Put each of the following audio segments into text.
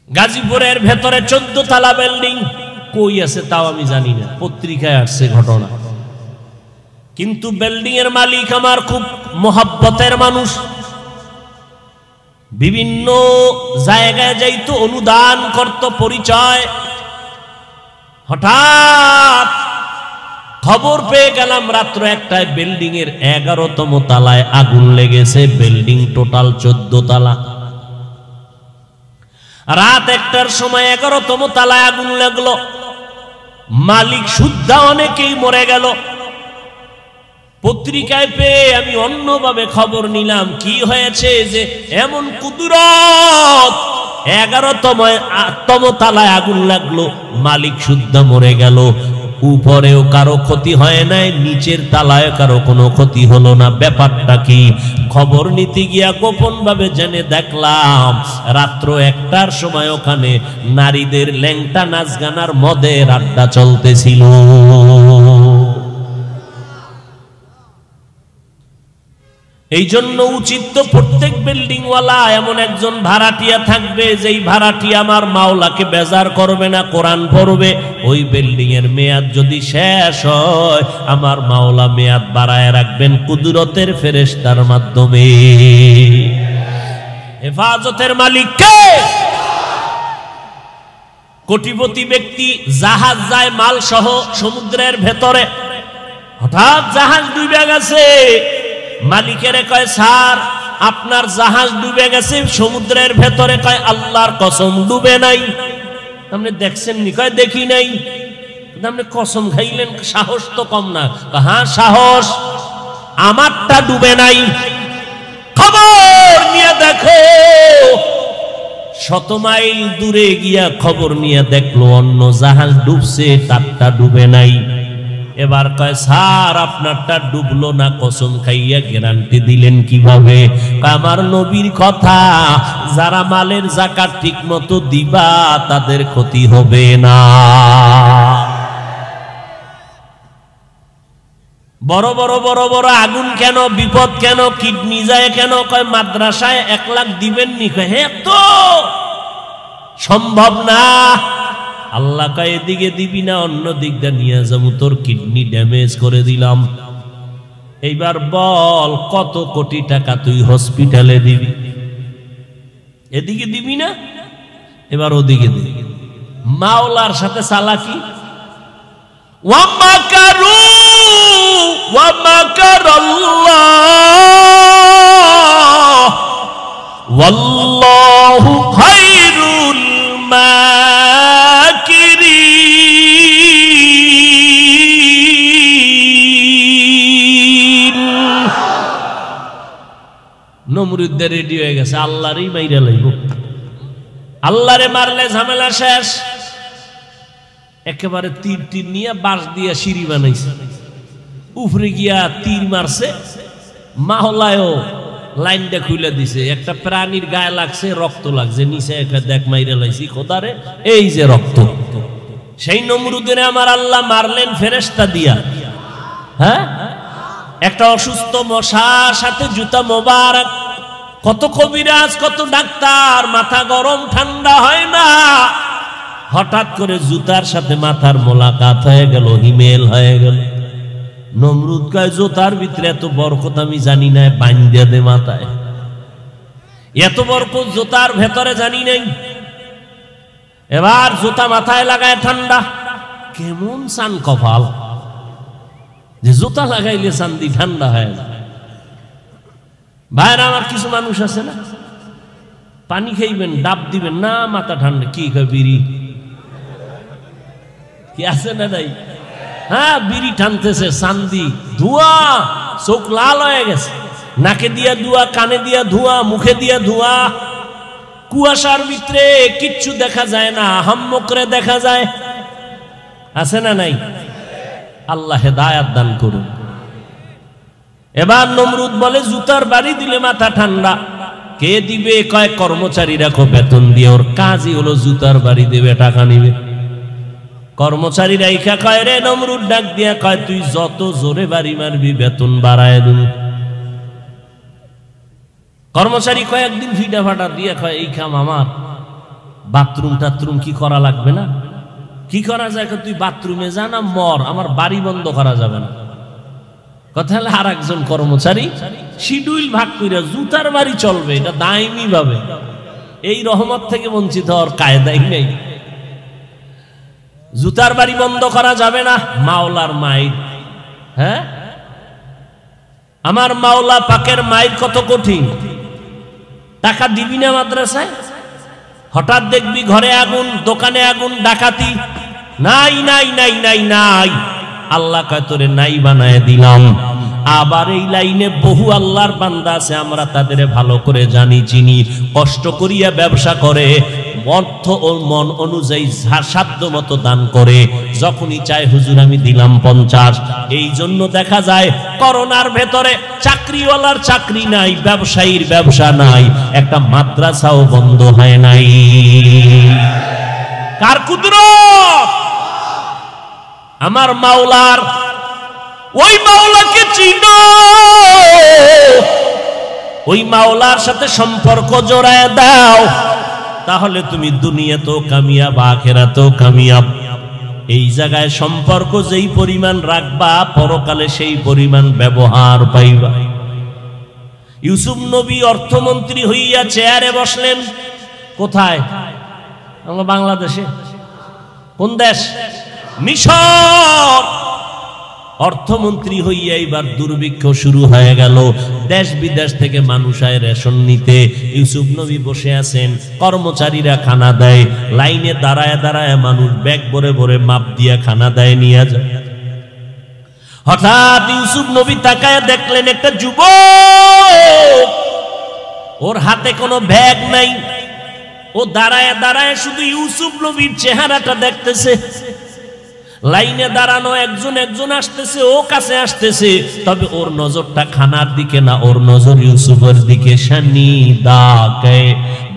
গাজীপুরের ভেতরে 14 তলা বিল্ডিং, কই আছে তাও আমি জানি না, পত্রিকায় আসছে ঘটনা। কিন্তু বিল্ডিং এর মালিক আমার খুব মোহাব্বতের মানুষ, বিভিন্ন জায়গায় যাইতো, অনুদান করত, পরিচয়। হঠাৎ খবর পেয়ে গেলাম রাত্র 1টায় বিল্ডিং এর 11তম তলায় আগুন লেগেছে। বিল্ডিং টোটাল 14 তলা। রাত 1টার সময় 11তম তলায় আগুন লাগলো। মালিক সুদ্ধা অনেকেই মরে গেল। পত্রিকায় পেয়ে আমি অন্যভাবে খবর নিলাম কি হয়েছে, যে এমন কুদরত, 11তম তলায় আগুন লাগলো, মালিক সুদ্ধা মরে গেল। উপরেও কারো ক্ষতি হয় নাই, নিচের তলায় কারো কোনো ক্ষতি হলো না। ব্যাপারটা কি? খবর নিতে গিয়া গোপন ভাবে জেনে দেখলাম রাত্র 1টার সময় ওখানে নারীদের ল্যাংটা নাচ গানার মদের আড্ডা চলতেছিল। এই জন্য উচিত তো প্রত্যেক বিল্ডিং ওয়ালা এমন একজন ভাড়াটিয়া থাকবে, যেই ভাড়াটিয়া আমার মাওলাকে বেজার করবে না, কোরআন পড়বে। ওই বিল্ডিং এর মেয়াদ যদি শেষ হয়, আমার মাওলা মেয়াদ বাড়ায় রাখবেন কুদরতের ফেরেশতার মাধ্যমে। হেফাজতের মালিক কে? কোটিপতি ব্যক্তি, জাহাজ যায় মাল সহ সমুদ্রের ভেতরে, হঠাৎ জাহাজ ডুবে গেছে। মালিকের কয়, স্যার আপনার জাহাজ ডুবে গেছে সমুদ্রের ভেতরে। কয়, আল্লাহর কসম ডুবে নাই। আপনি দেখছেন নি? কয়, দেখি নাই। আপনি কসম খাইলেন, সাহস তো কম না। হ্যাঁ সাহস, আমারটা ডুবে নাই। খবর নিয়ে দেখো। 100 মাইল দূরে গিয়া খবর নিয়ে দেখলো অন্য জাহাজ ডুবছে, তারটা ডুবে নাই। এবার কয়, স্যার আপনারটা ডুবলো না, কসম খাইয়া গ্যারান্টি দিলেন কিভাবে? আমার নবীর কথা, যারা মালের যাকাত ঠিক মতো দিবা তাদের ক্ষতি হবে না। বড় বড় বড় বড় আগুন কেন, বিপদ কেন, কিডনি যায় কেন? কয়, মাদ্রাসায় 1 লাখ দিবেন নি? কয়, হ্যাঁ তো সম্ভব না। আল্লাহ কয়, এদিকে দিবি না, অন্য দিক দিয়ে নিয়ে যাবো, তোর কিডনি ড্যামেজ করে দিলাম। এইবার বল কত কোটি টাকা তুই হসপিটালে দিবি? এদিকে দিবি না, এবার ওদিকে দিবি। মাওলার সাথে চালাকি। ওয়ামাকারু ওয়ামাকারাল্লাহ ওয়াল্লাহু খায়রুল মাকিরিন। নমরুদের রেডি হয়ে গেছে, আল্লাহরই মাইরা লইব। আল্লাহরে মারলে ঝামেলা শেষ। একেবারে তীর তীর নিয়ে বাঁশ দিয়ে সিঁড়ি বানাইছে, উপরে গিয়া তীর মারছে। মাওলায়ও লাইনটা খুলে দিছে। একটা প্রাণীর গায়ে লাগছে, রক্ত লাগছে, নিচে একটা দেখ মাইরা লাইছি খোদারে, এই যে রক্ত। সেই নমরুদের আমার আল্লাহ মারলেন ফেরেশতা দিয়া। হ্যাঁ, একটা অসুস্থ মশার সাথে জুতা মোবারক। কত কবিরাজ, কত ডাক্তার, মাথা গরম ঠান্ডা হয় না। হঠাৎ করে জুতার সাথে মাথার মোলাকাত হয়ে গেল, হিমেল হয়ে গেল। নমরুদ কয়, জুতার ভিতরে এত বরকত আমি জানি না, বান্ধিয়া দে মাথায়। এত বরকত জুতার ভেতরে জানি নাই। এবার জুতা মাথায় লাগায় ঠান্ডা। কেমন চান কপাল যে জুতা লাগাইলে চান্দি ঠান্ডা হয়ে যায়। ভাইরা আমার, কিছু মানুষ আছে না, পানি খাইবেন, ডাব দিবেন না, মাথা ঠান্ডা। কি খায়? বিড়ি কি আছে না নাই? হ্যাঁ, বিড়ি টানতেছে, চান্দি, ধোঁয়া, চোখ লাল হয়ে গেছে। নাকে দিয়া ধোঁয়া, কানে দিয়া ধোঁয়া, মুখে দিয়া ধোঁয়া। কুয়াশার ভিতরে কিচ্ছু দেখা যায় না, হাম্মকরে দেখা যায়। আছে না নাই? আল্লাহ হেদায়াত দান করুন। এবার নমরুদ বলে, জুতার বাড়ি দিলে মাথা ঠান্ডা। কে দিবে? কয়, কর্মচারী রাখো, বেতন দিয়ে। ওর কাজই হলো জুতার বাড়ি দেবে, টাকা নিবে। কর্মচারী রাইখা কয়, রে নমরুদ ডাক দিয়া কয়, তুই যত জোরে বাড়ি মারবি বেতন বাড়ায় দিবি। কর্মচারী কয়েকদিন ফিটা ফাটা দিয়ে কয়, এই কাম আমার, বাথরুম টাথরুম কি করা লাগবে না? কি করা যায়? তুই বাথরুমে যা না মর, আমার বাড়ি বন্ধ করা যাবে না। কথা হলে আর একজন কর্মচারী শিডিউল ভাগ করে জুতার বাড়ি চলবে, এটা দায়মি ভাবে। এই রহমত থেকে বঞ্চিত হওয়ার কায়দাই নেই। জুতার বাড়ি বন্ধ করা যাবে না। মাওলার মাইর, হ্যাঁ, আমার মাওলা পাকের মাইর কত কঠিন। টাকা দিবি না মাদ্রাসায়, হঠাৎ দেখবি ঘরে আগুন, দোকানে আগুন, ডাকাতি। নাই নাই নাই নাই নাই, আল্লাহ কয় তোরে নাই বানায় দিলাম। আবার এই লাইনে বহু আল্লাহর বান্দা আছে, আমরা তাদের ভালো করে জানি চিনি, কষ্ট করিয়া ব্যবসা করে, অর্থ ও মন অনুযায়ী সাধ্য মতো দান করে, যখনই চায় হুজুর আমি দিলাম 50। এই জন্য দেখা যায় করোনার ভেতরে চাকরিওয়ালার চাকরি নাই, ব্যবসায়ীর ব্যবসা নাই, একটা মাদ্রাসাও বন্ধ হয় নাই। কার কুদরত? আমার মাওলার। ওই মাওলাকে চিনো, ওই মাওলার সাথে সম্পর্ক জোড়ায় দাও, তাহলে তুমি দুনিয়াতেও কামিয়াব, আখিরাতেও কামিয়াব। এই জায়গায় সম্পর্ক যেই পরিমাণ রাখবা, পরকালে সেই পরিমাণ ব্যবহার পাইবা। ইউসুফ নবী অর্থমন্ত্রী হইয়া চেয়ারে বসলেন। কোথায়? আমরা বাংলাদেশে। কোন দেশ? মিশর। অর্থমন্ত্রী হইয়া এবার দুর্ভিক্ষ শুরু হয়ে গেল, দেশ বিদেশ থেকে মানুষ আয় রেশন নিতে। ইউসুফ নবী বসে আছেন, কর্মচারীরা খানা দেয়, লাইনে দাঁড়ায় দাঁড়ায় মানুষ ব্যাগ ভরে ভরে মাপ দিয়া খানা দেয়, নিয়ে যায়। হঠাৎ ইউসুফ নবী তাকায় দেখলেন একটা যুবক, ওর হাতে কোনো ব্যাগ নাই, ও দাঁড়ায় দাঁড়ায় শুধু ইউসুফ নবীর চেহারাটা দেখতেছে। লাইনে দাঁড়ানো একজন একজন আসতেছে, ও কাছে আসতেছে, তবে ওর নজরটা খানার দিকে না, ওর নজর ইউসুফের দিকে। শানি দাকে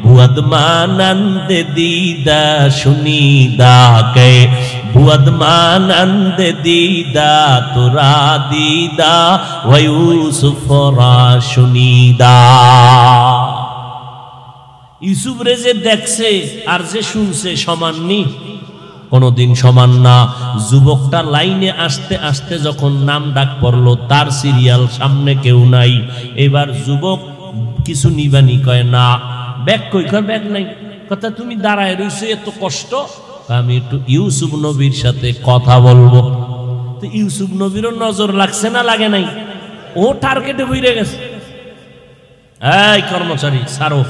বুয়াদমানন্দ দিদা শুনি দাকে বুয়াদমানন্দ দিদা তোরা দিদা ওয়া ইউসুফরা শুনিদা। ইউসুফ রে যে দেখছে আর যে শুনছে সমান নি, কোনদিন সমান না। যুবকটা লাইনে আসতে আসতে যখন নাম ডাক পড়লো, তার সিরিয়াল সামনে কেউ নাই। এবার যুবক কিছু নিবানি, কয় না ব্যাগ কই? কয় ব্যাগ নাই। কথা তুমি দাঁড়ায় রইছো এত কষ্ট, আমি একটু ইউসুফ নবীর সাথে কথা বলবো। তো ইউসুফ নবীরও নজর লাগছে না লাগে নাই? ও টার্গেটে বইরে গেছে। এই কর্মচারী সারো,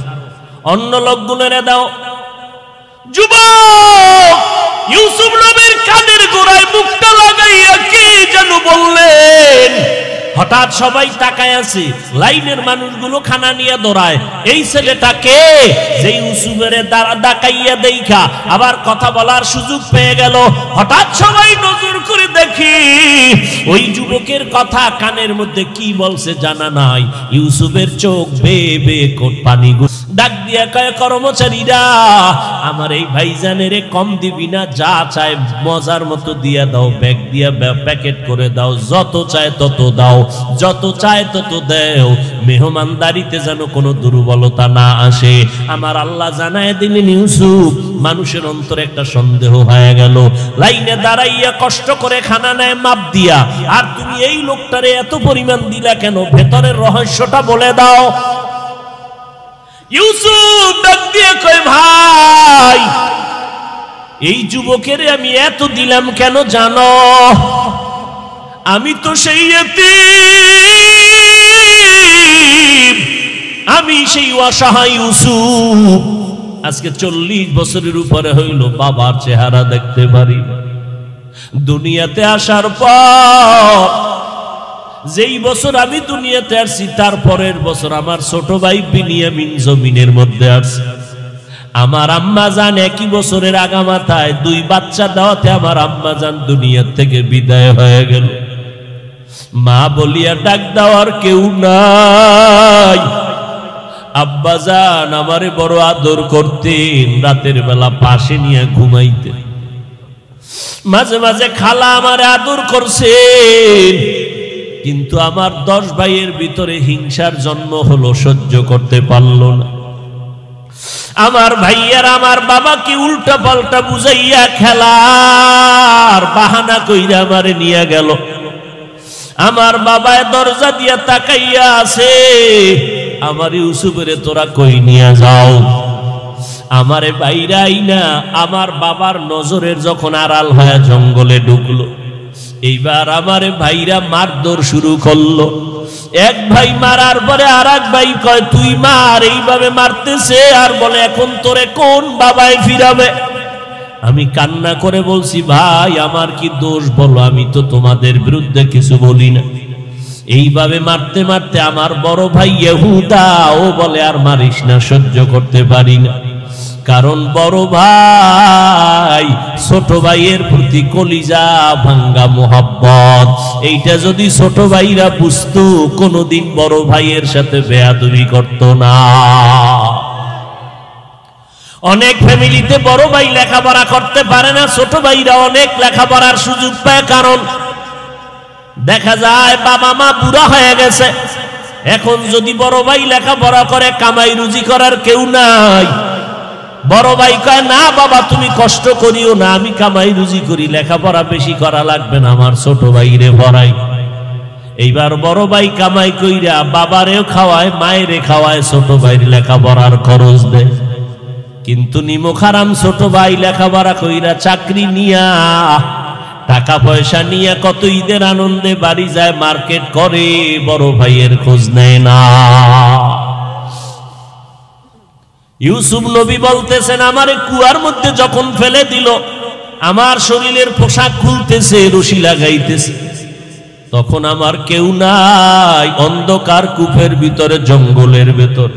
অন্য লোকগুলোরে দাও। যুবক ইউসুফ নবীর কানের গোড়ায় মুখটা লাগাইয়া কি যেন বললেন। হঠাৎ সবাই তাকায় আছে, লাইনের মানুষগুলো খানা নিয়ে দৌড়ায়। এই ছেলেটাকে যে ইউসুফের ডাকাইয়া দেখা আবার কথা বলার সুযোগ পেয়ে গেল। হঠাৎ সবাই নজর করে দেখি ওই যুবকের কথা কানের মধ্যে কি বলছে জানা নাই। ইউসুফের চোখ বেয়ে বেয়ে পানি ডাক দিয়া কয়, কর্মচারীরা আমার এই ভাইজানের কম দিবি না, যা চায় মজার মতো দিয়া দাও, ব্যাগ দিয়া প্যাকেট করে দাও, যত চায় তত দাও, যত চায় তত দেও, মেহমানদারিতে যেন কোনো দুর্বলতা না আসে। আমার আল্লাহ জানায় দিলেন ইউসুফ। মানুষের অন্তরে একটা সন্দেহ হয়ে গেল, লাইনে দাঁড়াইয়া কষ্ট করে খানা নেয় মাপ দিয়া, আর তুমি এই লোকটারে এত পরিমাণ দিলা কেন? ভেতরের রহস্যটা বলে দাও। ইউসুফ ডাক দিয়ে কয়, ভাই এই যুবকের আমি এত দিলাম কেন জানো? আমি তো সেই ইতিম, আমি সেই অসহায় ইউসুফ। আজকে 40 বছরের উপরে হইল বাবার চেহারা দেখতে পারি। দুনিয়াতে আসার পর যেই বছর আমি দুনিয়াতে আসছি, তার পরের বছর আমার ছোট ভাই বিনিয়ামিন জমিনের মধ্যে আসছে। আমার আম্মা জান একই বছরের আগামাথায় 2 বাচ্চা দেওয়াতে আমার আম্মা জান দুনিয়া থেকে বিদায় হয়ে গেল। মা বলিয়া ডাক দেওয়ার কেউ নাই। আব্বা জান আমারে বড় আদর করতেন, রাতের বেলা পাশে নিয়ে ঘুমাইতেন। মাঝে মাঝে খালা আমারে আদর করছেন, কিন্তু আমার 10 ভাইয়ের ভিতরে হিংসার জন্ম হলো, সহ্য করতে পারল না। আমার ভাইয়ার আমার বাবাকে উল্টা পাল্টা বুঝাইয়া খেলার বাহানা কইরা আমারে নিয়ে গেল। আমার বাবায় দরজা দিয়া তাকাইয়া আছে, আমার ইউসুফেরে তোরা কই নিয়ে যাও। আমারে বাইরাই না আমার বাবার নজরের যখন আড়াল হয়ে জঙ্গলে ঢুকলো, এইবার আমারে ভাইরা মারধর শুরু করলো। এক ভাই মারার পরে আর এক ভাই কয় তুই মার, এইভাবে মারতেছে আর বলে এখন তোরে কোন বাবায় ফিরাবে। আমি কান্না করে বলছি ভাই আমার কি দোষ বলো, আমি তো তোমাদের বিরুদ্ধে কিছু বলি না। এইভাবে মারতে মারতে আমার বড় ভাই ইহুদা ও বলে আর মারিস না, সহ্য করতে পারি না। কারণ বড় ভাই ছোট ভাইয়ের প্রতি কলিজা ভাঙ্গা মোহাব্বত, এইটা যদি ছোট ভাইরা বুঝতো কোনোদিন বড় ভাইয়ের সাথে বেয়াদবি করতো না। অনেক ফ্যামিলিতে বড় ভাই লেখাপড়া করতে পারে না, ছোট ভাইরা অনেক লেখাপড়ার সুযোগ পায়। কারণ দেখা যায় বাবা মা বুড়া হয়ে গেছে, এখন যদি বড় ভাই লেখাপড়া করে কামাই রুজি করার কেউ নাই। বড় ভাই কয় না বাবা তুমি কষ্ট করিও না, আমি কামাই রুজি করি, লেখাপড়া বেশি করা লাগবে না, আমার ছোট ভাইরে পড়াই। এইবার বড় ভাই কামাই কইরা বাবারেও খাওয়ায় মায়েরে খাওয়ায়, ছোট ভাইয়ের লেখাপড়ার খরচ দেয়। কিন্তু নিমখারাম ছোট ভাই লেখাপড়া কইরা চাকরি নিয়া টাকা পয়সা নিয়ে কত ঈদের আনন্দে বাড়ি যায়, মার্কেট করে, বড় ভাইয়ের খোঁজ নেয় না। ইউসুফ নবী বলতেছেন আমারে কুয়ার মধ্যে যখন ফেলে দিল, আমার শরীরের পোশাক খুলতেছে, রশি লাগাইতেছে, তখন আমার কেউ নাই, অন্ধকার কূপের ভিতরে, জঙ্গলের ভেতর।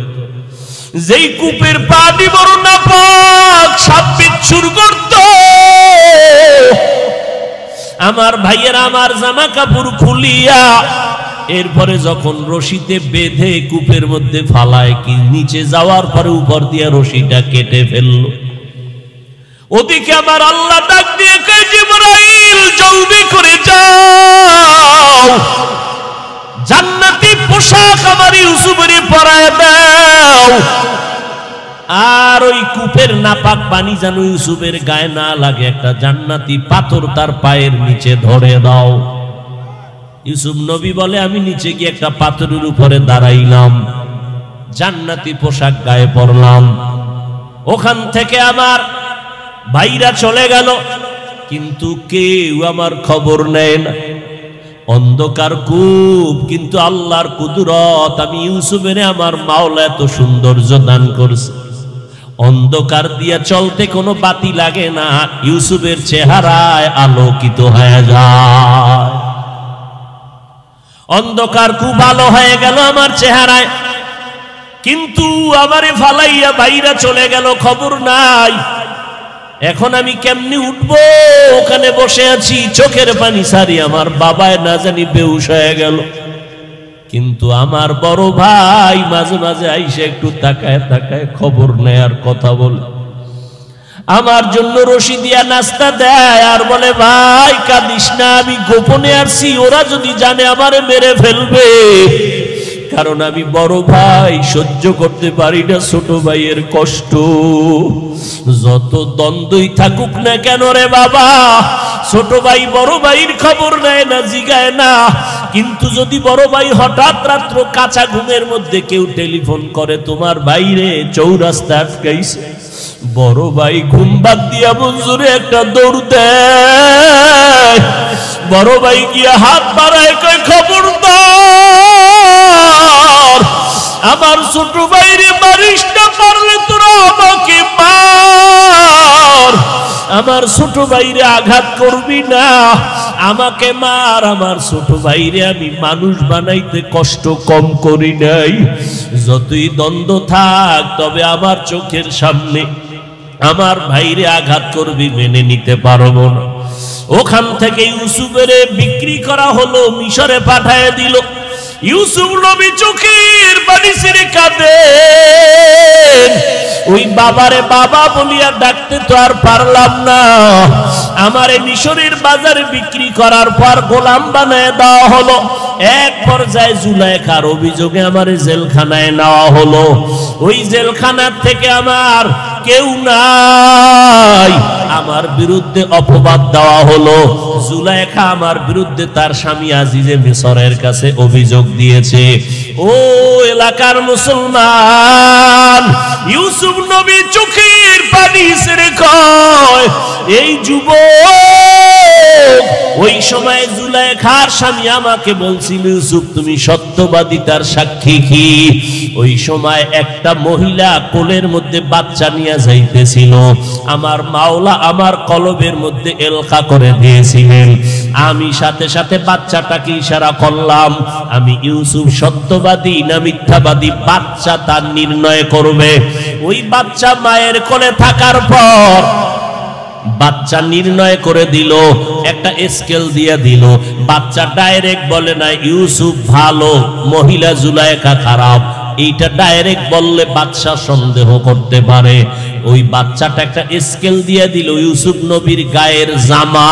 যেই কূপের পানি বড় নাপাক, সাপ বিচ্ছুর গর্ত। আমার ভাইয়ের আমার জামা কাপড় খুলিয়া এরপরে যখন রশিতে বেঁধে কূপের মধ্যে ফালায়, কি নিচে যাওয়ার পরে উপর দিয়ে রশিটা কেটে ফেললো। ওদিকে আমার আল্লাহ ডাক দিয়ে কয় জিবরাইল জলদি করে যাও, জান্নাতি পোশাক আমার ইউসুফের পরায় দাও, আর ওই কূপের নাপাক পানি যেন ইউসুফের গায়ে না লাগে, একটা জান্নাতি পাথর তার পায়ের নিচে ধরে দাও। ইউসুফ নবী বলে আমি নিচে গিয়ে একটা পাথরের উপরে দাঁড়াইলাম, জান্নাতি পোশাক গায়ে পরলাম। ওখান থেকে আমার ভাইরা চলে গেল, কিন্তু কেউ আমার খবর নেয় না। অন্ধকার কূপ, কিন্তু আল্লাহর কুদরত, আমি ইউসুফের আমার মাওলা এত সৌন্দর্য দান করছে, অন্ধকার দিয়ে চলতে কোনো বাতি লাগে না, ইউসুফের চেহারায় আলোকিত হয়ে যায়। অন্ধকার খুব আলো হয়ে গেল আমার চেহারায়, কিন্তু আমারে ফালাইয়া ভাইরা চলে গেল, খবর নাই। এখন আমি কেমনি উঠবো? ওখানে বসে আছি, চোখের পানি সারি, আমার বাবায় না জানি বেহুশ হয়ে গেল। কিন্তু আমার বড় ভাই মাঝে মাঝে আইসে একটু তাকায় তাকায় খবর নেয় আর কথা বলে, আমার জন্য রশি দিয়া নাস্তা দেয় আর বলে ভাই কাঁদিস না, আমি গোপনে আসছি, ওরা যদি জানে আমারে মেরে ফেলবে। কারণ আমি বড় ভাই, সহ্য করতে পারি না ছোট ভাইয়ের কষ্ট। যত দ্বন্দ্বই থাকুক না কেন রে বাবা, ছোট ভাই বড় ভাইয়ের খবর নেয় না, জিগায় না। কিন্তু যদি বড় ভাই হঠাৎ রাত্র কাঁচা ঘুমের মধ্যে কেউ টেলিফোন করে তোমার ভাইরে চৌরাস্তা আটকাইছে, বড় ভাই ঘুম বাদ দিয়া মঞ্জুরে একটা দৌড় দেয়। বড় ভাই গিয়া হাত বাড়ায় কয় খবরদার, আমার ছোট ভাইরে মারিস না, পারলে তোরা আমাকে মার, আমার ছোট ভাইরে আঘাত করবি না, আমাকে মার। আমার ছোট ভাইরে আমি মানুষ বানাইতে কষ্ট কম করি নাই। যতই দ্বন্দ্ব থাক, তবে আমার চোখের সামনে আমার ভাইরে আঘাত করবি, মেনে নিতে পারবো না। ওখান থেকে ইউসুফের বিক্রি করা হলো, মিশরে পাঠায় দিল। ইউসুফ নবী চোখের চোখের পানি ছেড়ে কাঁদে। ওই বাবারে বাবা বলিয়া ডাকতে তো আর পারলাম না। আমারে মিশরের বাজারে বিক্রি করার পর গোলাম বানায় দেওয়া হলো। এক পর্যায়ে জুলাইখার অভিযোগে আমারে জেলখানায় নেওয়া হলো। ওই জেলখানার থেকে আমার কেউ নাই, আমার বিরুদ্ধে অপবাদ দেওয়া হলো। জুলাইখা আমার বিরুদ্ধে তার স্বামী আজিজে মিশরের কাছে অভিযোগ দিয়েছে। ও এলাকার মুসলমান, ইউসুফ নবী চোখের পানি ছেড়ে কয়, এই যুবক ওই সময় জুলাইখার স্বামী আমাকে বলছিল, ইউসুফ তুমি সত্যবাদী, তার সাক্ষী কি? ওই সময় একটা মহিলা কোলের মধ্যে বাচ্চা নিয়ে যাইতেছিল। আমার মাওলা আমার কলবের মধ্যে এলকা করে দিয়েছিলেন। আমি সাথে সাথে বাচ্চাটাকে ইশারা করলাম। আমি ইউসুফ সত্যবাদী না মিথ্যাবাদী বাচ্চা তার নির্ণয় করবে। ওই বাচ্চা মায়ের কোলে থাকার পর বাচ্চা নির্ণয় করে দিল, একটা স্কেল দিয়ে দিল। বাচ্চা ডাইরেক্ট বলে না ইউসুফ ভালো, মহিলা জুলাইখা খারাপ। এইটা ডাইরেক্ট বললে বাচ্চা সন্দেহ করতে পারে। ওই বাচ্চাটা একটা স্কেল দিয়ে দিল, ইউসুফ নবীর গায়ের জামা,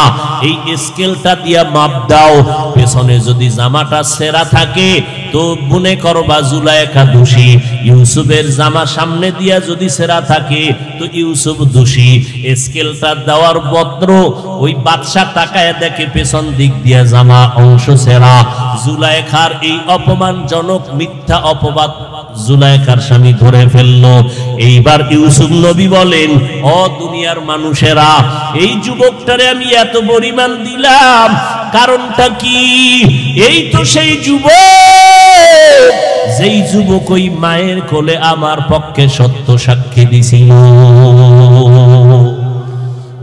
এই স্কেলটা দিয়া মাপ দাও। পেছনে যদি জামাটা ছেঁড়া থাকে তো মনে করবা জুলাইখা দোষী। ইউসুফের জামা সামনে দিয়া যদি ছেঁড়া থাকে তো ইউসুফ দোষী। স্কেলটা দেওয়ার বদ্র ওই বাদশা তাকায় দেখে পেছন দিক দিয়া জামা অংশ ছেঁড়া। জুলাইখার এই অপমানজনক মিথ্যা অপবাদ জুলাইখার স্বামী ধরে ফেললো। এইবার ইউসুফ নবী বলেন, ও দুনিয়ার মানুষেরা, এই যুবকটারে আমি এত পরিমাণ দিলাম, কারণটা কি? এই তো সেই যুবক, যেই যুবক ওই মায়ের কোলে আমার পক্ষে সত্য সাক্ষী দিছিল।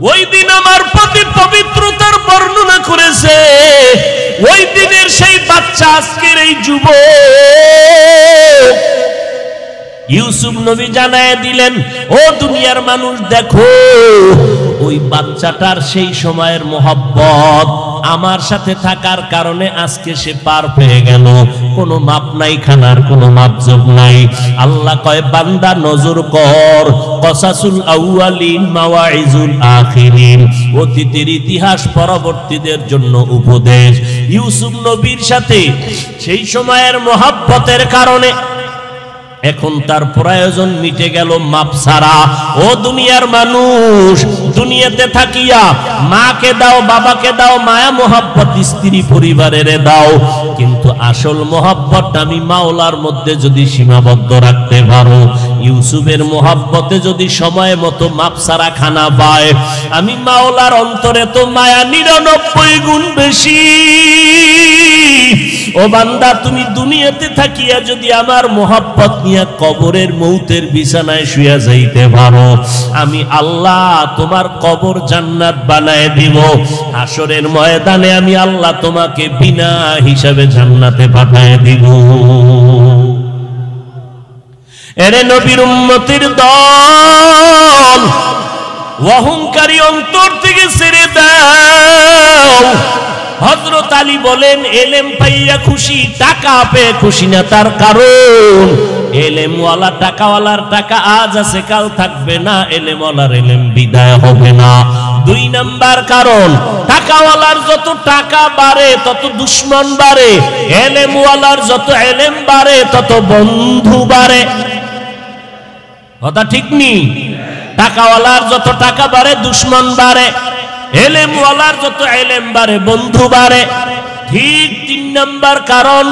ওই দিন আমার প্রতি পবিত্রতার বর্ণনা করেছে। ওই দিনের সেই বাচ্চা আজকের এই যুবক। ইউসুফ নবী জানায় দিলেন, ও দুনিয়ার মানুষ দেখো, ওই বাচ্চাটার সেই সময়ের মোহাব্বত আমার সাথে থাকার কারণে আজকে সে পার পেয়ে গেল। কোনো মাপ নাই, খানার কোনো মাপজোক নাই। আল্লাহ কয় বান্দা নজর কর, কসাসুল আউয়ালিন মাওয়াইজুল আখিরিন, অতীতের ইতিহাস পরবর্তীদের জন্য উপদেশ। ইউসুফ নবীর সাথে সেই সময়ের মোহাব্বতের কারণে এখন তার প্রয়োজন মিটে গেল মাপ ছাড়া। ও দুনিয়ার মানুষ, দুনিয়াতে থাকিয়া মাকে দাও, বাবাকে দাও, মায়া মোহাব্বত স্ত্রী পরিবারের দাও, কিন্তু আসল মোহাব্বত আমি মাওলার মধ্যে যদি সীমাবদ্ধ রাখতে পারো, ইউসুফের মোহাব্বতে যদি সময় মতো মাপ ছাড়া খানা পায়, আমি মাওলার অন্তরে তো মায়া 99 গুণ বেশি। ও বান্দা, তুমি দুনিয়াতে থাকিয়া যদি আমার মোহাব্বত নিয়ে কবরের মৌতের বিছানায় শুয়ে যাইতে পারো, আমি আল্লাহ তোমার কবর জান্নাত বানায় দিব। হাসরের ময়দানে আমি আল্লাহ তোমাকে বিনা হিসাবে জান্নাতে পাঠায় দিব। এরে নবীর উম্মতের দল, অহংকারী অন্তর থেকে ছেড়ে দাও। হযরত আলী বলেন, এলেম পাইয়া খুশি, টাকা পেয়ে খুশি না। তার কারণ এলেমওয়ালা টাকাওয়ালার টাকা আজ আছে কাল থাকবে না, এলেমওয়ালার এলেম বিদায় হবে না। 2 নাম্বার কারণ, টাকাওয়ালার যত টাকা বাড়ে তত দুশমন বাড়ে, এলেমওয়ালার যত এলেম বাড়ে তত বন্ধু বাড়ে। কথা ঠিক নি? টাকাওয়ালার যত টাকা বাড়ে দুশমন বাড়ে, এলেমওয়ালার যত এলেম বাড়ে বন্ধু বাড়ে। ঠিক 3 নাম্বার কারণ,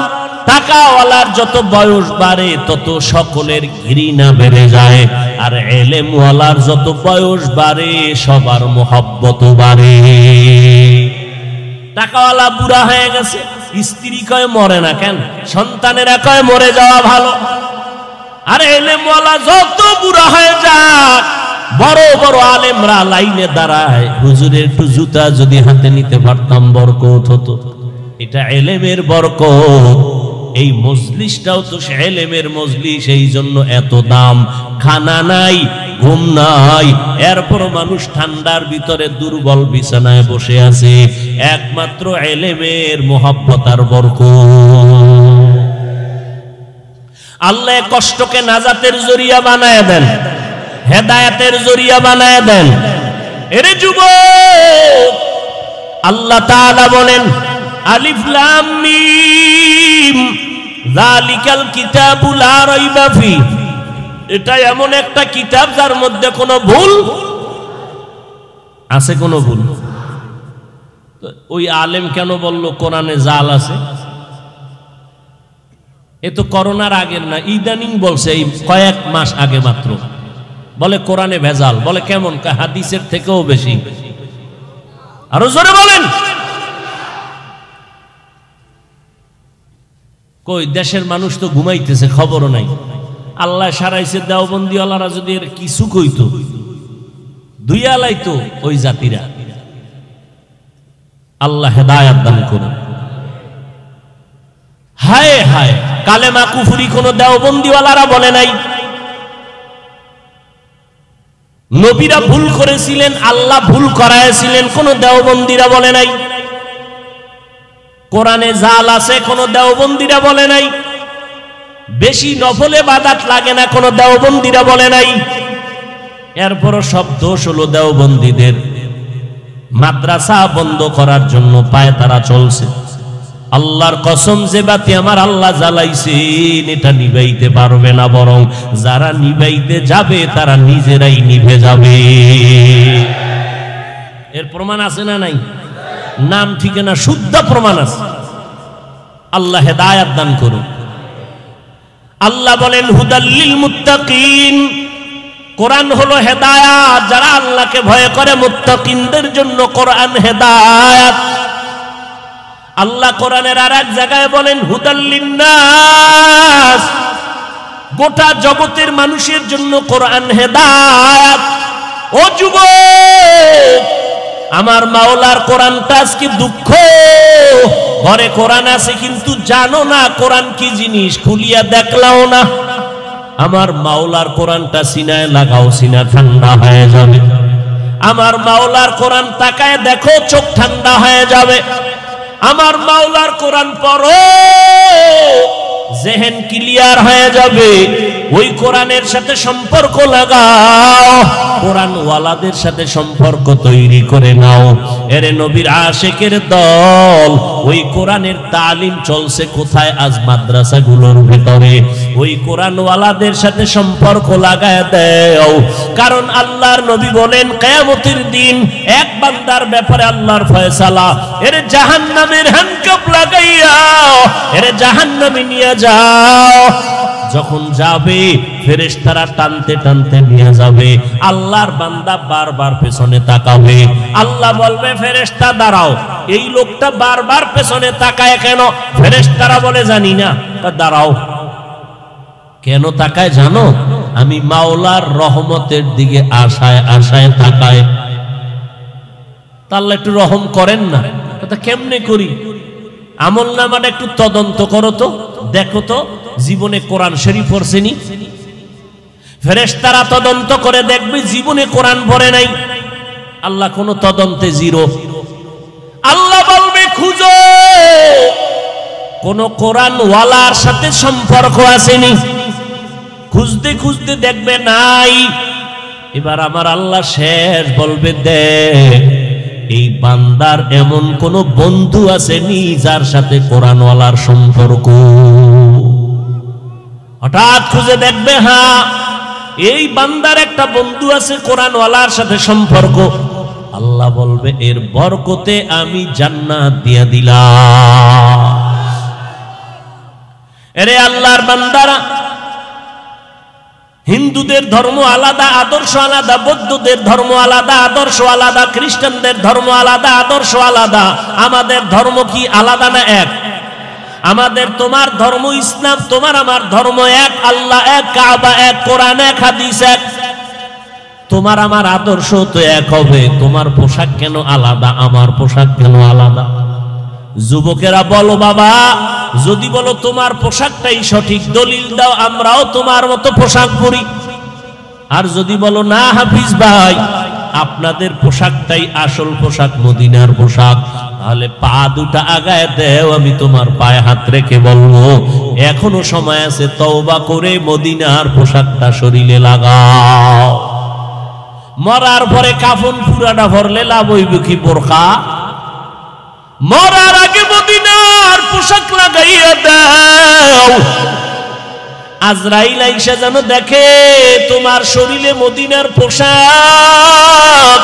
টাকাওয়ালার যত বয়স বাড়ে তত সকলের ঘৃণা বেড়ে যায়, আর এলেমওয়ালার যত বয়স বাড়ে সবার মোহাব্বত বাড়ে। টাকাওয়ালা বুড়া হয়ে গেছে, স্ত্রী কয় মরে না কেন, সন্তানেরা কয় মরে যাওয়া ভালো। আর এলেমওয়ালা যত বুড়া হয়ে যায়, বড় বড় আলেমরা লাইনে দাঁড়ায়, হুজুরের একটু জুতা যদি হাতে নিতে পারতাম বরকত হতো। এটা এলেমের বরকত। এই মজলিসটাও তো এলেমের মজলিস, এই জন্য এত দাম। খানা নাই, ঘুম নাই, এরপর মানুষ ঠান্ডার ভিতরে দুর্বল বিছানায় বসে আছে, একমাত্র এলেমের মোহাব্বত আর বরকত। আল্লাহ কষ্টকে নাজাতের জরিয়া বানায় দেন, হেদায়েতের জরিয়া বানায় দেন। এরে যুবক, আল্লাহ তাআলা বলেন আলিফ লাম মিম যালিকাল কিতাবু লা রাইবা ফি, এটা এমন একটা কিতাব যার মধ্যে কোনো ভুল আছে? কোনো ভুল? ওই আলেম কেন বলল কোরআনে জাল আছে? এ তো করোনার আগের না, ইদানিং বলছে, এই কয়েক মাস আগে মাত্র বলে কোরআনে ভেজাল। বলে কেমন? হাদিসের থেকেও বেশি। আরো জোরে বলেন। কই দেশের মানুষ তো ঘুমাইতেছে, খবরও নাই। আল্লাহ সারাইছে, দেওবন্দিওয়ালারা যদি এর কিছু কইতো দুইয়া লাইতো ওই জাতিরা। আল্লাহ হেদায়েত দান করুন। হায় হায়, কালেমা কুফরি কোন দেওবন্দিওয়ালারা বলে নাই। নবীরা ভুল করেছিলেন, আল্লাহ ভুল করাইছিলেন, কোন দেওবন্দিরা বলে নাই। কোরআনে জাল আছে, কোন দেওবন্দিরা বলে নাই। বেশি নফল ইবাদত লাগে না, কোন দেওবন্দিরা বলে নাই। এরপরও সব দোষ হলো দেওবন্দীদের। মাদ্রাসা বন্ধ করার জন্য পায় তারা চলছে। আল্লাহর কসম, যে বাতি আমার আল্লাহ জ্বালাইছেন এটা নিভাইতে পারবে না, বরং যারা নিভাইতে যাবে তারা নিজেরাই নিভে যাবে। এর প্রমাণ আছে না নাই? নাম ঠিকানা শুদ্ধ প্রমাণ আছে। আল্লাহ হেদায়েত দান করুন। আল্লাহ বলেন হুদাল্লিল মুত্তাকিন, কোরআন হলো হেদায়েত। যারা আল্লাহকে ভয় করে মুত্তাকিনদের জন্য কোরআন হেদায়েত। আল্লাহ কোরআনের আর এক জায়গায় বলেন হুদাল্লিন নাস, গোটা জগতের মানুষের জন্য কোরআন হেদায়েত। ও যুবক, আমার মাওলার কোরআনটা আজকে দুঃখ, ঘরে কোরআন আছে কিন্তু জানো না কোরআন কি জিনিস, খুলিয়া দেখলাও না। আমার মাওলার কোরআনটা সিনায় লাগাও, সিনা ঠান্ডা হয়ে যাবে। আমার মাওলার কোরআন তাকায় দেখো, চোখ ঠান্ডা হয়ে যাবে। আমার মাওলার কোরআন পড়ো, জেহেন ক্লিয়ার হয়ে যাবে। ওই কোরআনের সাথে সম্পর্ক লাগাও, কোরআন ওয়ালাদের সাথে সম্পর্ক তৈরি করে নাও। এরে নবীর আশিকের দল, ওই কোরআনের তালিম চলছে কোথায়? আজ মাদ্রাসাগুলোর ভেতরে। ওই কোরআন ওয়ালাদের সাথে সম্পর্ক লাগায় দাও। কারণ আল্লাহর নবী বলেন কিয়ামতের দিন এক বান্দার ব্যাপারে আল্লাহর ফয়সালা, এর জাহান্নামের হ্যান্ডকাপ লাগাইয়া এর জাহান্নামে নিয়ে যাও। যখন যাবে ফেরেশতারা টানতে টানতে নিয়ে যাবে। আল্লাহর বান্দা বারবার পেছনে তাকাবে। আল্লাহ বলবে ফেরেশতা দাঁড়াও, এই লোকটা বারবার পেছনে তাকায় কেন? ফেরেশতারা বলে জানি না। দাঁড়াও, কেন তাকায় জানো? আমি মাওলার রহমতের দিকে আশায় আশায় তাকায়। আল্লাহ একটু রহম করেন না। কথা কেমনে করি? আমল নামাটা একটু তদন্ত করো তো, দেখো তো জীবনে কোরআন শরীফ পড়ছেনি? ফেরেশতারা তদন্ত করে দেখবে জীবনে কোরআন পড়ে নাই। আল্লাহ কোন তদন্তে জিরো। আল্লাহ বলবে খুঁজো, কোন কোরআন ওয়ালার সাথে সম্পর্ক আসেনি। খুঁজতে খুঁজতে দেখবে নাই। এবার আমার আল্লাহ শেষ বলবে দেখ, এই বান্দার এমন কোন বন্ধু আসেনি যার সাথে কোরআনওয়ালার সম্পর্ক। হঠাৎ খুঁজে দেখবে হ্যাঁ, এই বান্দার একটা বন্ধু আছে কোরআনওয়ালার সাথে সম্পর্ক। আল্লাহ বলবে এর বরকতে আমি জান্নাত দিয়ে দিলাম। এরে আল্লাহর বান্দারা, হিন্দুদের ধর্ম আলাদা, আদর্শ আলাদা। বৌদ্ধদের ধর্ম আলাদা, আদর্শ আলাদা। খ্রিস্টানদের ধর্ম আলাদা, আদর্শ আলাদা। আমাদের ধর্ম কি আলাদা না এক? আমাদের তোমার ধর্ম ইসলাম, তোমার আমার ধর্ম এক। আল্লাহ এক, কাবা এক, কোরআন এক, হাদিস এক। তোমার আমার আদর্শ তো এক হবে। তোমার পোশাক কেন আলাদা, আমার পোশাক কেন আলাদা? যুবকেরা বলো বাবা, যদি বলো তোমার পোশাকটাই সঠিক, দলিল দাও, আমরাও তোমার মতো পোশাক পরি। আর যদি বলো না হাফিজ ভাই, আপনাদের পোশাকটাই আসল পোশাক, মদিনার পোশাক, তাহলে পা দুটা আগায় দেও, আমি তোমার পায়ে হাত রেখে বলবো এখনো সময় আছে, তওবা করে মদিনার পোশাকটা শরীরে লাগাও। মরার পরে কাফন পুরাটা ভরলে লাভ হইবে কি বোরকা? মরার আগে মদিনার পোশাক লাগাইয়া দাও, আজরাইল আইসা যেন দেখে তোমার শরীরে মদিনার পোশাক।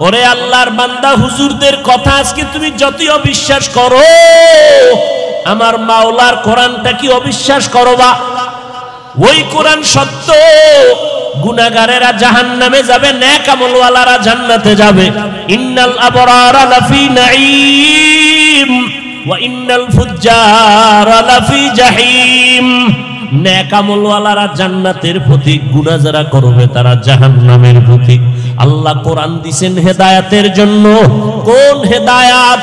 ওরে আল্লাহর বান্দা, হুজুরদের কথা আজকে তুমি যতই অবিশ্বাস করো, আমার মাওলার কোরআনটা কি অবিশ্বাস করবা? ওই কোরআন সত্য। গুনাহগারেরা জাহান্নামে যাবে, নেক আমলওয়ালারা জান্নাতে যাবে। ইন্নাল আবরারা লাফি নাঈম ওয়া ইন্নাল ফুজ্জারা লাফি জাহিম। নেক আমলওয়ালারা জান্নাতের প্রতীক, গুনাহ যারা করবে তারা জাহান্নামের প্রতীক। আল্লাহ কোরআন দিবেন হেদায়েতের জন্য। কোন হেদায়েত?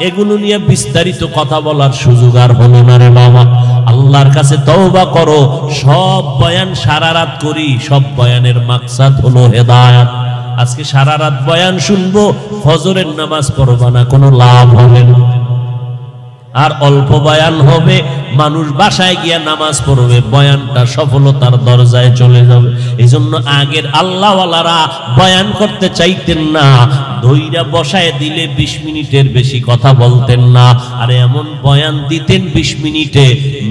এগুলো নিয়ে বিস্তারিত কথা বলার সুযোগ আর হলো না রে বাবা। আল্লাহর কাছে তওবা করো। সব বয়ান সারা রাত করি, সব বয়ানের মাকসাদ হলো হেদায়েত। আজকে সারা রাত বয়ান শুনবো, ফজরের নামাজ পড়বা না, কোনো লাভ হবে না। আর অল্প বয়ান হবে, মানুষ বাসায় গিয়া নামাজ পড়বে, বয়ানটা সফলতার দরজায় চলে যাবে। এই জন্য আগের আল্লাহওয়ালারা বয়ান করতে চাইতেন না, ধইরা বসায় দিলে 20 মিনিটের বেশি কথা বলতেন না। আর এমন বয়ান দিতেন 20 মিনিটে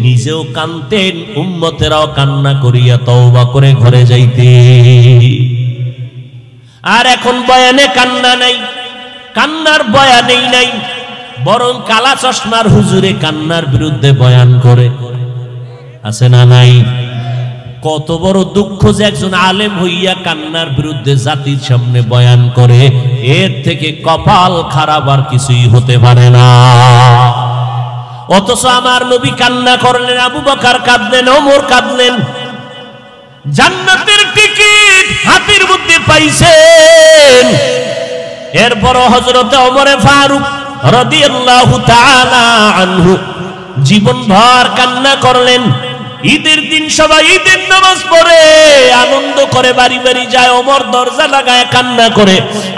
নিজেও কানতেন, উম্মতেরাও কান্না করিয়া তওবা করে ঘরে যাইতে। আর এখন বয়ানে কান্না নাই, কান্নার বয়ানেই নাই, বরং কালা চশমার হুজুরে কান্নার বিরুদ্ধে বয়ান করে। আছে না নাই? কত বড় দুঃখ যে একজন আলেম হইয়া কান্নার বিরুদ্ধে জাতির সামনে বয়ান করে। এর থেকে কপাল খারাপ আর কিছুই হতে পারে না। অথচ আমার নবী কান্না করলেন, আবু বকর কাঁদলেন, ওমর কাঁদলেন, জান্নাতের টিকিট হাতের মধ্যে পাইছেন। এরপর হযরতে ওমরে ফারুক রাদিয়াল্লাহু তাআলা আনহু জীবনভর কান্না করলেন। ঈদের দিন সবাই ঈদের নামাজ পড়ে আনন্দ করে বাড়ি বাড়ি যায়, ওমর দরজা লাগায় কান্না করে।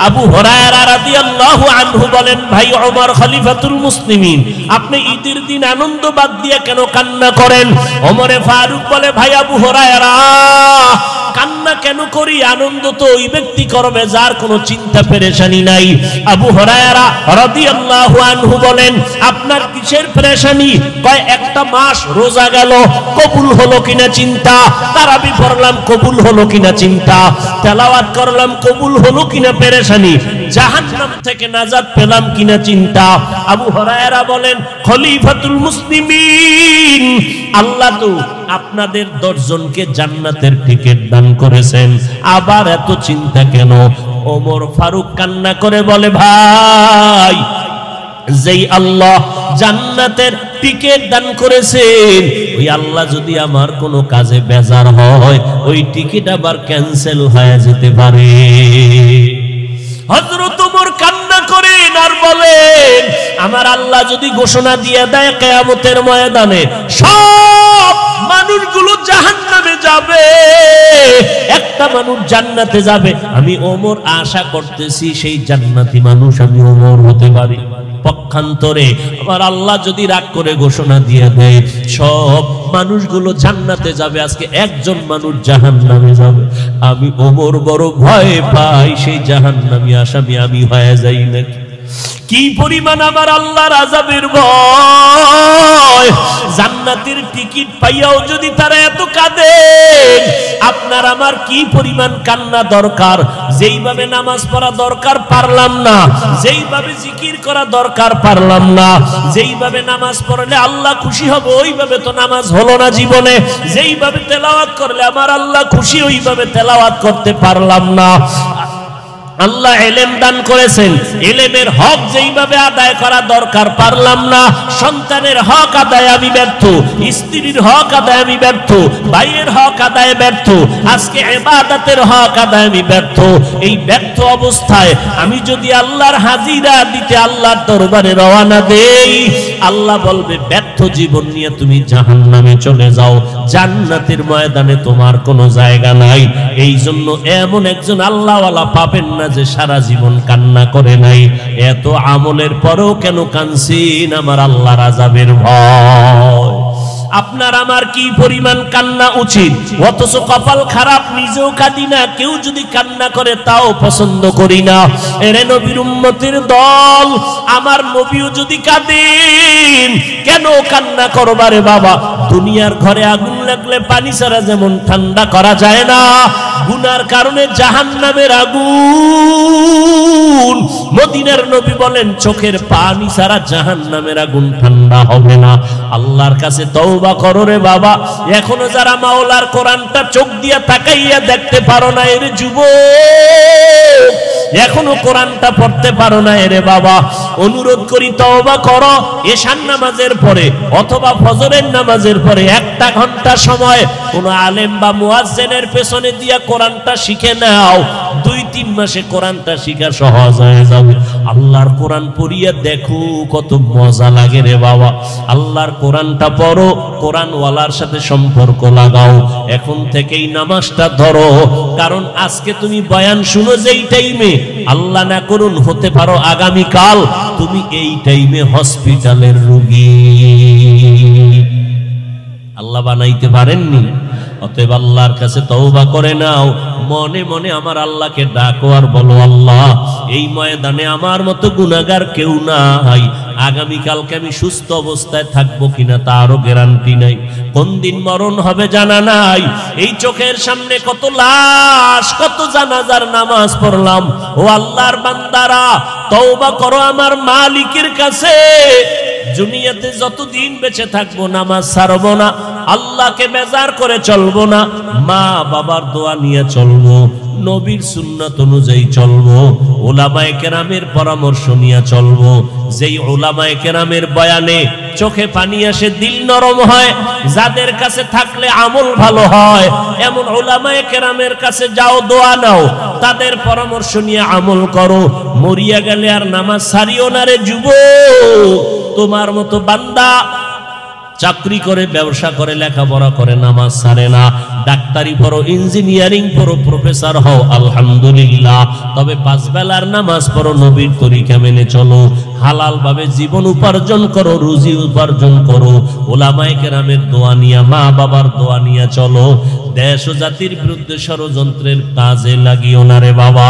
আবু হুরায়রা রাদিয়াল্লাহু আনহু বলেন, ভাই ওমর খলিফাতুল মুসলিমিন, আপনি ঈদের দিন আনন্দ বাদ দিয়ে কেন কান্না করেন? ওমরে ফারুক বলে, ভাই আবু হুরায়রা, কান্না কেন করি? আনন্দ তো ওই ব্যক্তি করবে যার কোনো চিন্তা পেরেশানি নাই। আবু হুরায়রা রাদিয়াল্লাহু আনহু বলেন, আপনার কিসের পেরেশানি? কয়, একটা মাস রোজা গেল, কবুল হলো কিনা চিন্তা, তারাবি পড়লাম কবুল হলো কিনা চিন্তা, তেলাওয়াত করলাম কবুল হলো কিনা পেরেশানি, জাহান্নাম থেকে নাজাত পেলাম কিনা চিন্তা। আবু হুরায়রা বলেন, খলিফাতুল মুসলিমিন, আল্লাহ তো আপনাদের 10 জনকে জান্নাতের টিকিট দান করেছেন, আবার এত চিন্তা কেন? ওমর ফারুক কান্না করে বলে, ভাই, যেই আল্লাহ জান্নাতের টিকিট দান করেছেন, ওই আল্লাহ যদি আমার কোনো কাজে বেজার হয়, ওই টিকিট আবার ক্যান্সেল হয়ে যেতে পারে। হযরত ওমর কান্না করেন আর বলেন, আমার আল্লাহ যদি ঘোষণা দিয়ে দেয় কিয়ামতের ময়দানে সব মানুষগুলো জাহান্নামে যাবে, একটা মানুষ জান্নাতে যাবে, আমি ওমর আশা করতেছি সেই জান্নাতি মানুষ আমি ওমর হতে পারি। পক্ষান্তরে আমার আল্লাহ যদি রাগ করে ঘোষণা দিয়ে দেয় সব মানুষগুলো জান্নাতে যাবে, আজকে একজন মানুষ জাহান্নামে যাবে, আমি ওমর বড় ভয় পাই সেই জাহান্নামী আসামি আমি হয়ে যাই নাকি। কি পরিমাণ আমার আল্লাহর আযাবের ভয়! জান্নাতের টিকিট পাইয়াও যদি তারা এত কাঁদেন, আপনার আমার কি পরিমাণ কান্না দরকার। যেইভাবে নামাজ পড়া দরকার পারলাম না, যেইভাবে জিকির করা দরকার পারলাম না, যেইভাবে নামাজ পড়লে আল্লাহ খুশি হবে ওইভাবে তো নামাজ হলো না জীবনে, যেইভাবে তেলাওয়াত করলে আমার আল্লাহ খুশি ওইভাবে তেলাওয়াত করতে পারলাম না। আল্লাহ ইলম দান করেছেন, ইলমের হক যেইভাবে আদায় করা দরকার পারলাম না। সন্তানের হক আদায় আমি ব্যর্থ, স্ত্রীর হক আদায় আমি ব্যর্থ, ভাইয়ের হক আদায় ব্যর্থ, আজকে ইবাদতের হক আদায় আমি ব্যর্থ। এই ব্যর্থ অবস্থায় আমি যদি আল্লাহর হাজিরা দিতে আল্লাহর দরবারে রওনা দেই, আল্লাহ বলবে ব্যর্থ জীবন নিয়ে তুমি জাহান্নামে চলে যাও, জান্নাতের ময়দানে তোমার কোনো জায়গা নাই। এই জন্য এমন একজন আল্লাহওয়ালা পাবেন না যে সারা জীবন কান্না করে নাই। এত আমলের পরেও কেন কাঁদছেন? আমার আল্লাহর আযাবের ভয়। আপনার আমার কি পরিমাণ কান্না উচিত, অথচ কপাল খারাপ, নিজেও কাঁদি না, কেউ যদি কান্না করে তাও পছন্দ করি না। এরে নবীর উম্মতের দল, আমার নবীও যদি কাঁদেন কেন কান্না করবারে বাবা? দুনিয়ার ঘরে আগুন লাগলে পানি ছাড়া যেমন ঠান্ডা করা যায় না, গুনার কারণে জাহান্নামের আগুন, মদিনার নবী বলেন চোখের পানি ছাড়া জাহান্নামের আগুন ঠান্ডা হবে না। আল্লাহর কাছে তওবা করো রে বাবা। এখনো যারা মাওলার কোরআনটা চোখ দিয়া তাকাইয়া দেখতে পারো না, এর যুবক, এখনো কোরআনটা পড়তে পারো না, এরে বাবা, অনুরোধ করি তওবা করো। এশার নামাজের পরে অথবা ফজরের নামাজের পরে 1 ঘন্টা সময় কোন আলেম বা মুয়াজ্জিনের পেছনে দিয়া কোরআনটা শিখে নাও। 2-3 মাসে কোরআনটা শিখা সহজ হয়ে যাবে। আল্লাহর কোরআন পড়িয়া দেখো কত মজা লাগে রে বাবা। আল্লাহর কোরআনটা পড়ো, কোরআনওয়ালার সাথে সম্পর্ক লাগাও, এখন থেকেই নামাজটা ধরো। কারণ আজকে তুমি বয়ান শুনো যেই টাইমে, আল্লাহ না করুন হতে পারো আগামীকাল তুমি এই টাইমে হসপিটালের রোগী। আল্লাহ বানাইতে পারেননি। অতএব আল্লাহর কাছে তওবা করে নাও, মনে মনে আমার আল্লাহকে ডাকো আর বলো, আল্লাহ এই ময়দানে আমার মতো গুনাহগার কেউ নাই। আগামীকালকে আমি সুস্থ অবস্থায় থাকবো কিনা তারও গ্যারান্টি নাই, কোন দিন মরণ হবে জানা নাই। এই চোখের সামনে কত লাশ, কত জানাজার নামাজ পড়লাম। ও আল্লাহর বান্দারা, তওবা করো আমার মালিকের কাছে। দুনিয়াতে যতদিন বেঁচে থাকবো নামাজ ছাড়বো না, আল্লাহকে বেজার করে চলবো না, মা বাবার দোয়া নিয়ে চলবো, নবীর সুন্নাত অনুযায়ী চলবো, উলামায়ে কেরামের পরামর্শ নিয়ে চলবো। যেই উলামায়ে কেরামের বয়ানে চোখে পানি আসে, দিল নরম হয়, যাদের কাছে থাকলে আমল ভালো হয়, এমন উলামায়ে কেরামের কাছে যাও, দোয়া নাও, তাদের পরামর্শ নিয়ে আমল করো। মরিয়া গেলে আর নামাজ ছাড়িও না রে যুবক। তোমার মতো বান্দা চাকরি করে, ব্যবসা করে, লেখাপড়া করে, নামাজ ছাড়ে না। ডাক্তারি পড়ো, ইঞ্জিনিয়ারিং পড়ো, প্রফেসর হও, আলহামদুলিল্লাহ। তবে 5 বেলার নামাজ পড়ো, নবীর তরিকা মেনে চলো, হালাল ভাবে জীবন উপার্জন করো, রুজি উপার্জন করো, উলামায়ে কেরামের দোয়া নিয়া, মা বাবার দোয়া নিয়া চলো। দেশ ও জাতির বিরুদ্ধে ষড়যন্ত্রের কাজে লাগিও না রে বাবা।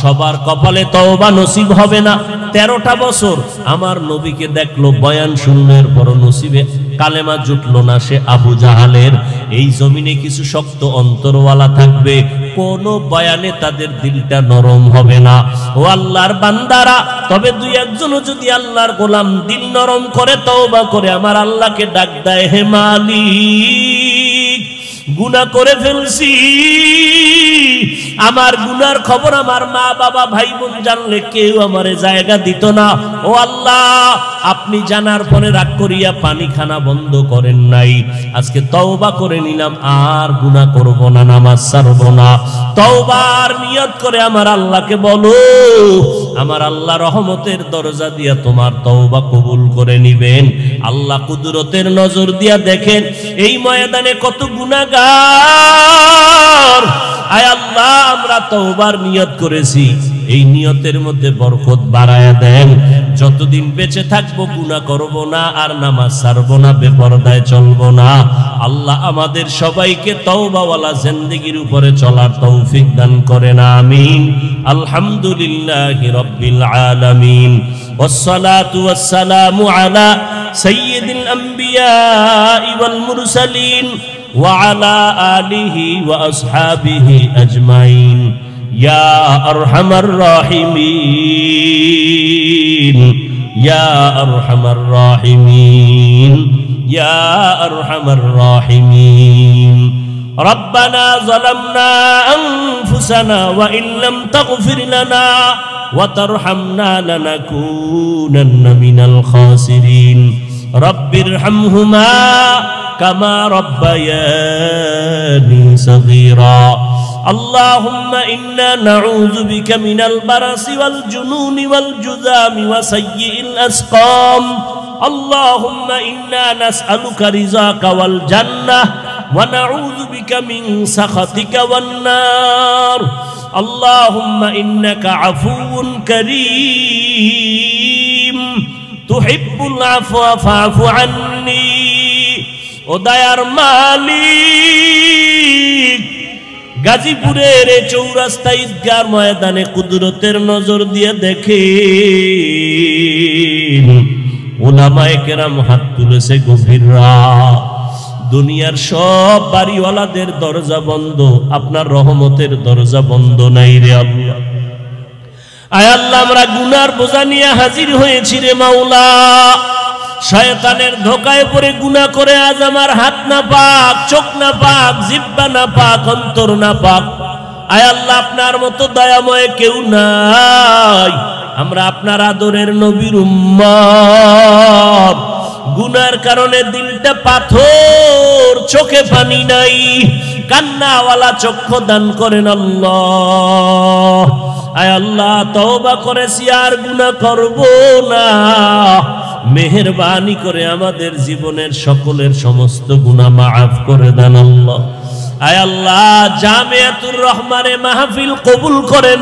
সবার কপালে তওবা নসিব হবে না। 13টা বছর আমার নবীকে দেখলো, বয়ান শুনলের পর নসিবে কালেমা জুটলো না, সে আবু জাহালের। এই জমিনে কিছু শক্ত অন্তরওয়ালা থাকবে, কোন বয়ানে তাদের দিলটা নরম হবে না। ও আল্লাহর বান্দারা, তবে 2-1জনও যদি আল্লাহর গোলাম দিল নরম করে তওবা করে আমার আল্লাহকে ডাক দেয়, হে মালিক গুনাহ করে ফেলছি, আমার গুনার খবর আমার মা বাবা ভাই বোন জানলে কেউ আমারে জায়গা দিত না। ও আল্লাহ, আপনি জানার পরে রাগ করিয়া পানি খানা বন্ধ করেন নাই। আজকে তওবা করে নিলাম, আর গুনাহ করব না, নামাজ ছাড়ব না। তওবার নিয়ত করে আমার আল্লাহকে বলো, আমার আল্লাহ রহমতের দরজা দিয়া তোমার তওবা কবুল করে নিবেন। আল্লাহ কুদরতের নজর দিয়া দেখেন এই ময়দানে কত গুনাহগার। আয় আল্লাহ, আমরা তওবার নিয়ত করেছি, এই নিয়তের মধ্যে বরকত বাড়ায়া দেন। যতদিন বেঁচে থাকবো গুনাহ করব না, আর নামাজ ছাড়ব না, বেপরদায় চলব না। আল্লাহ আমাদের সবাইকে তওবাওয়ালা জিন্দেগির উপরে চলার তৌফিক দান করেন, আমিন। আলহামদুলিল্লাহি রাব্বিল আলামিন, ওয়াসসালাতু ওয়াসসালামু আলা সাইয়্যিদিল আম্বিয়া ওয়াল মুরসালিন ওয়া আলা আলিহি ওয়া আসহাবিহি আজমাইন। ইয়া আরহামার রাহিমিন, ইয়া আরহামার রাহিমিন, ইয়া আরহামার রাহিমিন। ربنا ظلمنا أنفسنا وإن لم تغفر لنا وترحمنا لنكونن من الخاسرين رب ارحمهما كما ربياني صغيرا اللهم إنا نعوذ بك من البرص والجنون والجذام وسيء الأسقام اللهم إنا نسألك رضاك والجنة ونعوذ بك من سخطك والنار اللهم إنك عفو كريم تحب العفو فاعف عني ও দয়ার মালিক গাজীপুরের চৌরাস্তা ঈদগাহ ময়দানে কুদরতের নজর দিয়ে দেখেন উলামায়ে কেরাম হাত তুলেছে গভীর রাত দুনিয়ার সব বাড়িওয়ালাদের দরজা বন্ধ আপনার রহমতের দরজা বন্ধ নাই রে আল্লাহ আয় আল্লাহ আমরা গুনার বোঝা নিয়ে হাজির হয়েছি রে মাওলা শয়তানের ধোকায় পড়ে গুনাহ করে আজ আমার হাত না পাক চোখ না পাক জিহ্বা না পাক অন্তর না পাক আয় আল্লাহ আপনার মতো দয়াময় কেউ নাই আমরা আপনার আদরের নবীর উম্মত গুনার কারণে দিলটা পাথর চোখে পানি নাই কান্নাওয়ালা চক্ষু দান করেন আল্লাহ আয় আল্লাহ তওবা করেছি আর গুনাহ করব না মেহেরবানি করে আমাদের জীবনের সকলের সমস্ত গুনাহ মাফ করে দেন আল্লাহ আয় আল্লাহ জামিয়াতুর রহমানে মাহফিল কবুল করেন